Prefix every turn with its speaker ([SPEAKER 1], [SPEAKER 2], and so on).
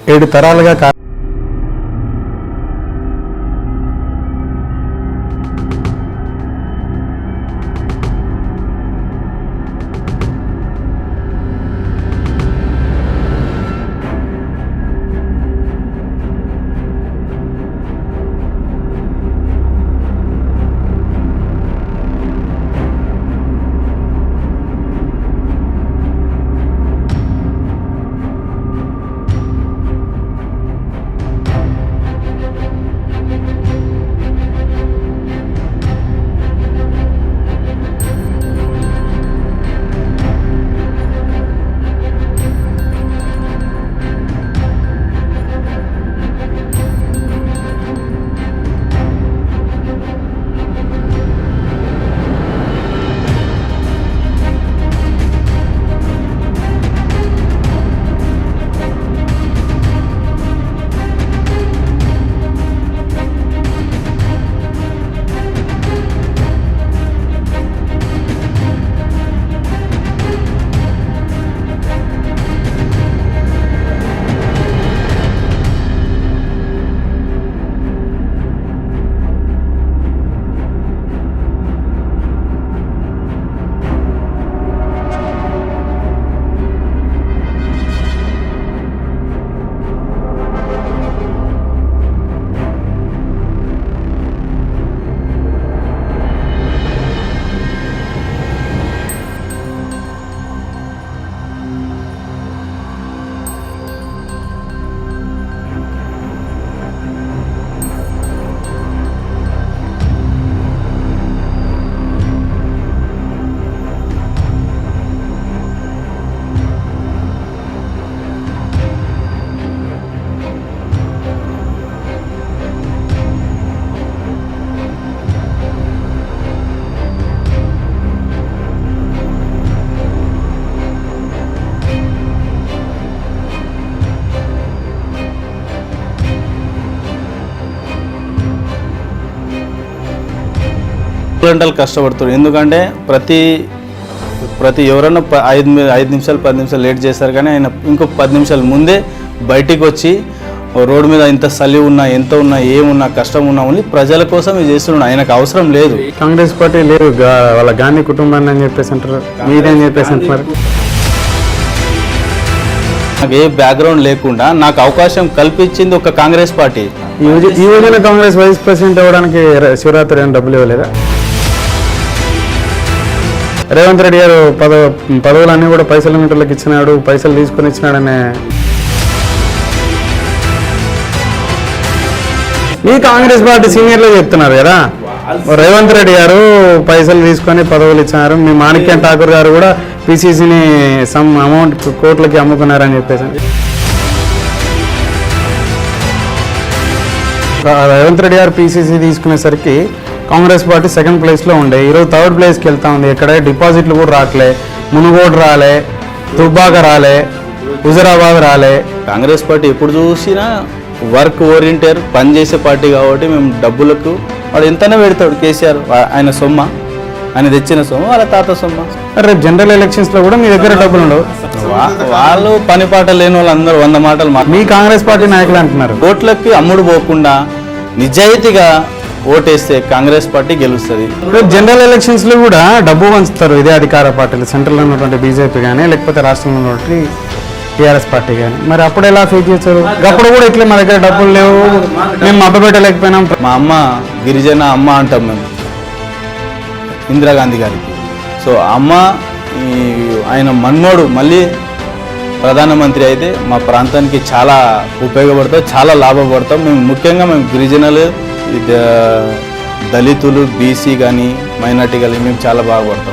[SPEAKER 1] 7 తరాలుగా
[SPEAKER 2] గంటలు కష్టపడుతున్నారు. ఎందుకంటే ప్రతి ఎవరన్నా 5 నిమిషాలు 10 నిమిషాలు లేట్ చేస్తారు, కానీ ఆయన ఇంకో 10 నిమిషాలు ముందే బయటికి వచ్చి రోడ్డు మీద ఇంత చలి ఉన్నా ఎంత ఉన్నా ఏమున్నా కష్టం ఉన్నా ఓన్లీ ప్రజల కోసం ఇది చేస్తున్నాడు. ఆయనకు అవసరం లేదు.
[SPEAKER 1] కాంగ్రెస్ పార్టీ లేదు, వాళ్ళ గాంధీ కుటుంబాన్ని అని చెప్పేసి అంటారు, మీరేం చెప్పేసి అంటున్నారు.
[SPEAKER 2] నాకు ఏ బ్యాక్గ్రౌండ్ లేకుండా నాకు అవకాశం కల్పించింది ఒక కాంగ్రెస్ పార్టీ.
[SPEAKER 1] ఈ రోజున కాంగ్రెస్ వైస్ ప్రెసిడెంట్ అవ్వడానికి శివరాత్రి ఏం డబ్బులు ఇవ్వలేదా? రేవంత్ రెడ్డి గారు పదవులన్నీ కూడా పైసల మీటర్లకు ఇచ్చినాడు, పైసలు తీసుకొని ఇచ్చినాడనే ఈ కాంగ్రెస్ పార్టీ సీనియర్లు చెప్తున్నారు కదా. రేవంత్ రెడ్డి గారు పైసలు తీసుకొని పదవులు ఇచ్చినారు, మీ మాణిక్యం ఠాకూర్ గారు కూడా పిసిసిని సమ్ అమౌంట్ కోట్లకి అమ్ముకున్నారని చెప్పేసి. రేవంత్ రెడ్డి గారు పిసిసి తీసుకునేసరికి కాంగ్రెస్ పార్టీ సెకండ్ ప్లేస్లో ఉండే, ఈరోజు థర్డ్ ప్లేస్కి వెళ్తా ఉంది. ఎక్కడ డిపాజిట్లు కూడా రావట్లే, మునుగోడు రాలే, దుబ్బాక రాలే, హుజరాబాద్ రాలే.
[SPEAKER 2] కాంగ్రెస్ పార్టీ ఎప్పుడు చూసినా వర్క్ ఓరియంటెడ్ పనిచేసే పార్టీ కాబట్టి మేము డబ్బులకు వాడు ఎంతనే పెడతాడు. కేసీఆర్ ఆయన సొమ్మ, ఆయన తెచ్చిన సొమ్మ, వాళ్ళ తాత సొమ్మ.
[SPEAKER 1] రేపు జనరల్ ఎలక్షన్స్లో కూడా మీ దగ్గర డబ్బులు ఉండవు.
[SPEAKER 2] వాళ్ళు పని పాట లేని వాళ్ళు అందరూ 100 మాటలు
[SPEAKER 1] మీ కాంగ్రెస్ పార్టీ నాయకులు అంటున్నారు.
[SPEAKER 2] ఓట్లకి అమ్ముడు పోకుండా నిజాయితీగా ఓటేస్తే కాంగ్రెస్ పార్టీ గెలుస్తుంది.
[SPEAKER 1] రేపు జనరల్ ఎలక్షన్స్లో కూడా డబ్బు పంచుతారు ఇదే అధికార పార్టీలు, సెంట్రల్లో ఉన్నటువంటి బీజేపీ కానీ లేకపోతే రాష్ట్రంలో ఉన్నటువంటి టీఆర్ఎస్ పార్టీ కానీ. మరి అప్పుడు ఎలా ఫేస్ చేస్తారు? అప్పుడు కూడా ఇట్లా మా దగ్గర డబ్బులు లేవు, మేము మభ్యపెట్టలేకపోయినాం.
[SPEAKER 2] మా అమ్మ గిరిజన అమ్మ అంటాం మేము ఇందిరాగాంధీ గారికి. సో అమ్మ ఆయన మన్నోడు మళ్ళీ ప్రధానమంత్రి అయితే మా ప్రాంతానికి చాలా ఉపయోగపడతాం, చాలా లాభపడతాం. మేము ముఖ్యంగా మేము గిరిజనులు, దళితులు, బీసీ కానీ మైనార్టీ కానీ మేము చాలా బాగుపడతాం.